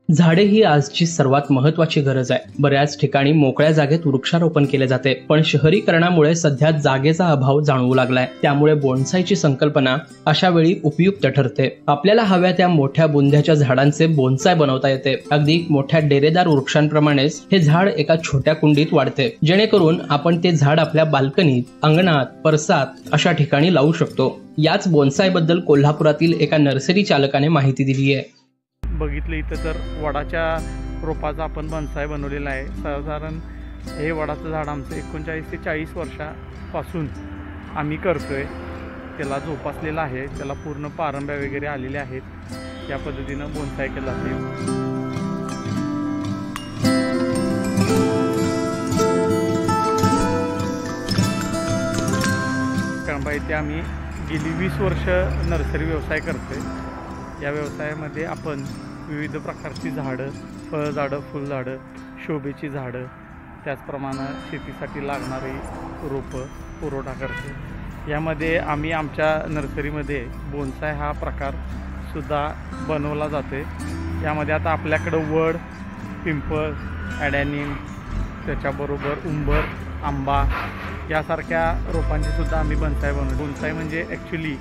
झाडे ही आजची सर्वात महत्त्वाची गरज आहे। बऱ्याच ठिकाणी मोकळ्या जागेत वृक्षारोपण केले जाते, पण शहरीकरणामुळे सध्या जागेचा अभाव जाणवू लागलाय। त्यामुळे बोन्सायची संकल्पना अशा वेळी उपयुक्त ठरते। आपल्याला हव्या त्या मोठ्या बुंध्याच्या झाडांचे बोन्साय बनवता येते। अगदी मोठ्या डेरेदार वृक्षांप्रमाणेच हे झाड एका छोट्या कुंडीत वाढते, जेणेकरून आपण ते झाड आपल्या बाल्कनीत, अंगणात, परसात अशा ठिकाणी लावू शकतो। याच बोन्साय बद्दल कोल्हापुरातील एका नर्सरी चालकाने माहिती दिली आहे। बघितलं इथं तर वडाच्या रोपाचा आपण बोन्साय बनवलेला आहे। साधारण हे वडाचं झाड आमचं 39 ते 40 वर्षापासून आम्ही करतोय। त्याला जोपासलेला आहे, त्याला पूर्ण पारंब्या वगैरे आलेल्या आहेत। या पद्धतीनं बोन्साय केला जाते। कारण इथे आम्ही गेली 20 वर्ष नर्सरी व्यवसाय करतोय। या व्यवसायामध्ये आपण विविध प्रकारची झाडं, फळझाडं, फुलझाडं, शोभेची झाडं, त्याचप्रमाणे शेतीसाठी लागणारी रोपं पुरवठा करतो। यामध्ये आम्ही आमच्या नर्सरीमध्ये बोन्साय हा प्रकारसुद्धा बनवला जातो। यामध्ये आता आपल्याकडं वड, पिंपळ, ॲडॅनिम, त्याच्याबरोबर उंबर, आंबा यासारख्या रोपांचीसुद्धा आम्ही बोन्साय बनवतो। बोन्साय म्हणजे ॲक्च्युली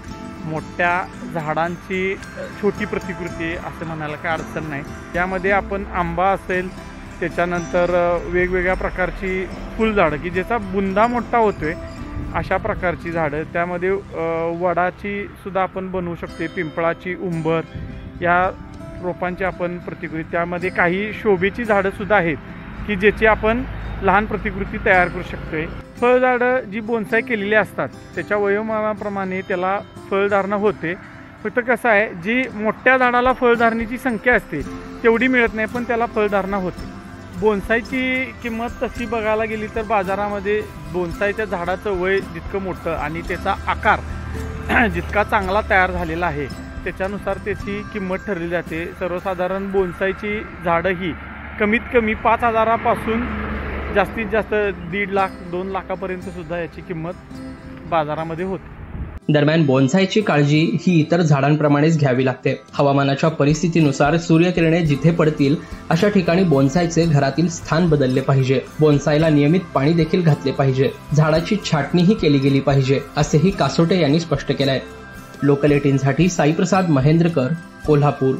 मोठ्या झाडांची छोटी प्रतिकृती असं म्हणायला काय अडचण नाही। त्यामध्ये आपण आंबा असेल, त्याच्यानंतर वेगवेगळ्या प्रकारची फुलझाडं की ज्याचा बुंदा मोठा होतोय अशा प्रकारची झाडं, त्यामध्ये वडाची सुद्धा आपण बनवू शकतो, पिंपळाची, उंबर या रोपांची आपण प्रतिकृती। त्यामध्ये काही शोभेची झाडंसुद्धा आहेत की ज्याची आपण लहान प्रतिकृती तयार करू शकतोय। फळझाडं जी बोन्साय केलेली असतात त्याच्या वयोमानाप्रमाणे त्याला फळधारणा होते। फक्त कसं आहे, जी मोठ्या झाडाला फळधारणेची संख्या असते तेवढी मिळत नाही, पण त्याला फळधारणा होते। बोन्सायची किंमत तशी बघायला गेली तर बाजारामध्ये बोन्सायच्या झाडाचं वय जितकं मोठं आणि त्याचा आकार जितका चांगला तयार झालेला आहे त्याच्यानुसार त्याची किंमत ठरली जाते। सर्वसाधारण बोन्सायची झाडं ही कमीत कमी 5,000पासून जास्तीत जास्त 1.5 लाख 2 लाखापर्यंत सुद्धा याची किंमत बाजारामध्ये होते। दरम्यान बोन्सायची काळजी ही इतर झाडांप्रमाणेच घ्यावी लागते। हवामानाच्या परिस्थितीनुसार सूर्यकिरणे जिथे पडतील अशा ठिकाणी बोन्सायचे घरातील स्थान बदलले पाहिजे। बोन्सायला नियमित पाणी देखील घातले पाहिजे। झाडाची छाटणीही केली गेली पाहिजे, असेही कासोटे यांनी स्पष्ट केलंय। लोकल 18 साठी साईप्रसाद महेंद्रकर, कोल्हापूर।